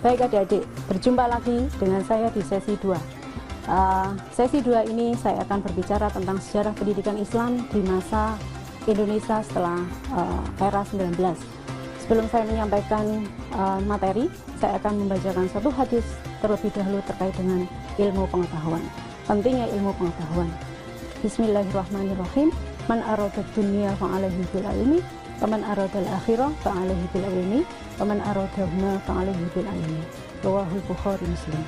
Baik adik-adik, berjumpa lagi dengan saya di sesi 2. Sesi 2 ini saya akan berbicara tentang sejarah pendidikan Islam di masa Indonesia setelah era 19. Sebelum saya menyampaikan materi, saya akan membacakan satu hadis terlebih dahulu terkait dengan ilmu pengetahuan. Pentingnya ilmu pengetahuan. Bismillahirrahmanirrahim. Man aradad dunya fa'alaihi bil ilmi, wa man aradal akhirah fa'alaihi bil ilmi, wa man aradahuma fa'alaihi bil ilmi. Riwayat Bukhari Muslim.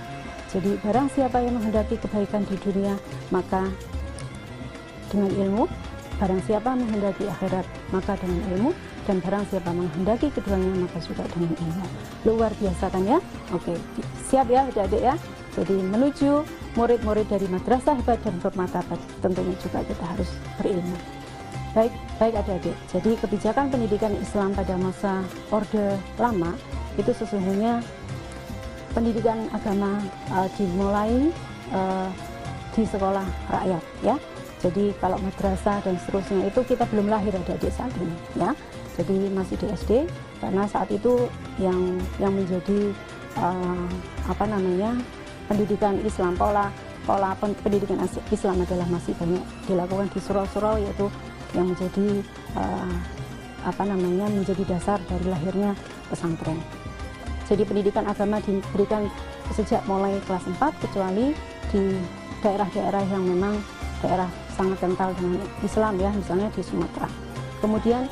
Jadi barang siapa yang menghendaki kebaikan di dunia, maka dengan ilmu. Barang siapa menghendaki akhirat, maka dengan ilmu. Dan barang siapa menghendaki keduanya, maka juga dengan ilmu. Luar biasa kan ya? Oke, siap ya adik-adik ya? Jadi menuju murid-murid dari madrasah hebat dan bermartabat, tentunya juga kita harus berilmu. Baik adik-adik. Jadi kebijakan pendidikan Islam pada masa Orde Lama itu sesungguhnya pendidikan agama dimulai di sekolah rakyat ya. Jadi kalau madrasah dan seterusnya itu kita belum lahir adik-adik saat ini ya. Jadi masih di SD, karena saat itu yang menjadi pendidikan Islam, pola pendidikan Islam adalah masih banyak dilakukan di surau-surau, yaitu yang menjadi menjadi dasar dari lahirnya pesantren. Jadi pendidikan agama diberikan sejak mulai kelas 4, kecuali di daerah-daerah yang memang daerah sangat kental dengan Islam ya, misalnya di Sumatera. Kemudian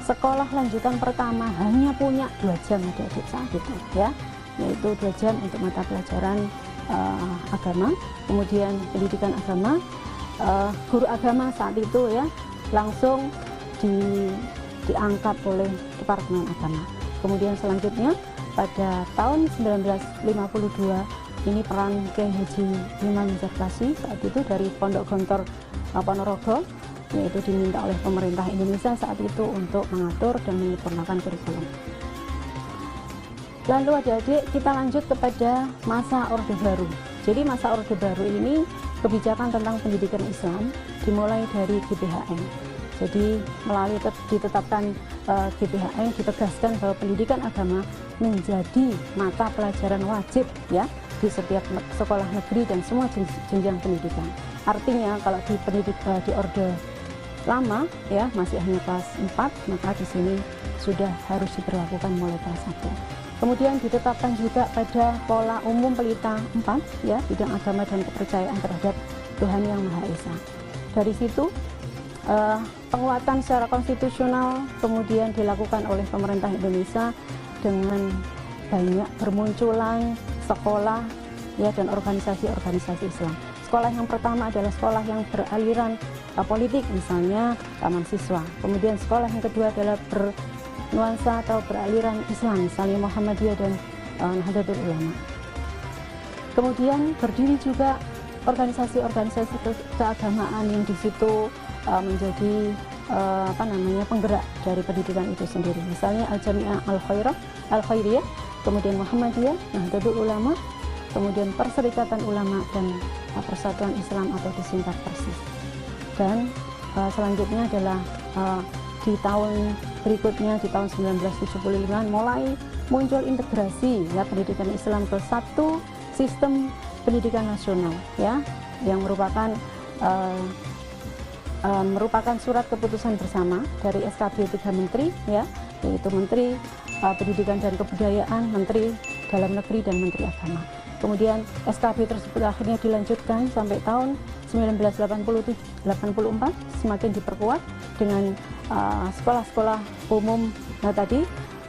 sekolah lanjutan pertama hanya punya 2 jam adik-adik saat itu ya, yaitu 2 jam untuk mata pelajaran agama. Kemudian pendidikan agama, guru agama saat itu ya langsung diangkat oleh Departemen Agama. Kemudian selanjutnya pada tahun 1952 ini peran Kiai Haji Imam Zarkasi saat itu dari Pondok Gontor Ponorogo, yaitu diminta oleh pemerintah Indonesia saat itu untuk mengatur dan menyempurnakan kurikulum. Lalu adik-adik, kita lanjut kepada masa Orde Baru. Jadi masa Orde Baru ini kebijakan tentang pendidikan Islam dimulai dari GBHM. Jadi melalui ditetapkan GBHM ditegaskan bahwa pendidikan agama menjadi mata pelajaran wajib ya di setiap sekolah negeri dan semua jenjang pendidikan. Artinya kalau di Orde Lama ya masih hanya kelas 4, maka di sini sudah harus diberlakukan mulai kelas 1. Kemudian ditetapkan juga pada pola umum pelita 4 ya, bidang agama dan kepercayaan terhadap Tuhan Yang Maha Esa. Dari situ penguatan secara konstitusional kemudian dilakukan oleh pemerintah Indonesia dengan banyak bermunculan sekolah ya dan organisasi-organisasi Islam. Sekolah yang pertama adalah sekolah yang beraliran politik, misalnya Taman Siswa. Kemudian sekolah yang kedua adalah bernuansa atau beraliran Islam, misalnya Muhammadiyah dan Nahdlatul Ulama. Kemudian berdiri juga organisasi-organisasi keagamaan yang di situ menjadi penggerak dari pendidikan itu sendiri. Misalnya Al-Jami'ah Al-Khairiyah, kemudian Muhammadiyah, Nahdlatul Ulama, kemudian Perserikatan Ulama dan Persatuan Islam atau disingkat Persis. Dan selanjutnya adalah di tahun berikutnya, di tahun 1975 mulai muncul integrasi ya pendidikan Islam ke satu sistem pendidikan nasional ya, yang merupakan surat keputusan bersama dari SKB 3 Menteri ya, yaitu Menteri Pendidikan dan Kebudayaan, Menteri Dalam Negeri dan Menteri Agama. Kemudian SKB tersebut akhirnya dilanjutkan sampai tahun 1984, semakin diperkuat dengan sekolah-sekolah umum.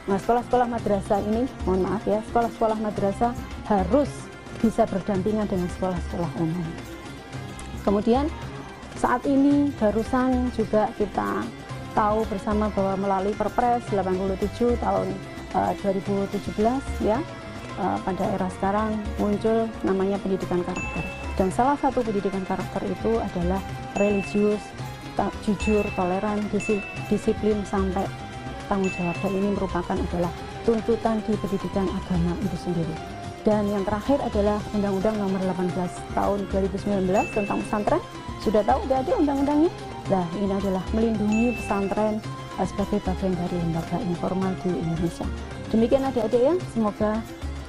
Sekolah-sekolah madrasah ini, mohon maaf ya, sekolah-sekolah madrasah harus bisa berdampingan dengan sekolah-sekolah umum. Kemudian saat ini barusan juga kita tahu bersama bahwa melalui Perpres 87 tahun 2017 ya, pada era sekarang muncul namanya pendidikan karakter. Dan salah satu pendidikan karakter itu adalah religius, jujur, toleran, disiplin sampai tanggung jawab. Dan ini merupakan adalah tuntutan di pendidikan agama itu sendiri. Dan yang terakhir adalah Undang-Undang Nomor 18 Tahun 2019 tentang pesantren. Sudah tahu adik-adik undang-undangnya? Nah, ini adalah melindungi pesantren sebagai bagian dari lembaga informal di Indonesia. Demikian adik-adik ya, semoga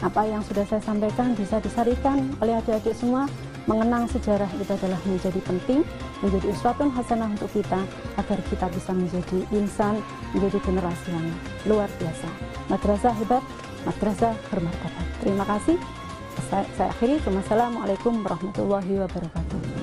apa yang sudah saya sampaikan bisa disarikan oleh adik-adik semua. Mengenang sejarah itu adalah menjadi penting, menjadi uswatun hasanah untuk kita, agar kita bisa menjadi insan, menjadi generasi yang luar biasa. Madrasah hebat, madrasah bermartabat. Terima kasih. Saya akhiri. Wassalamualaikum warahmatullahi wabarakatuh.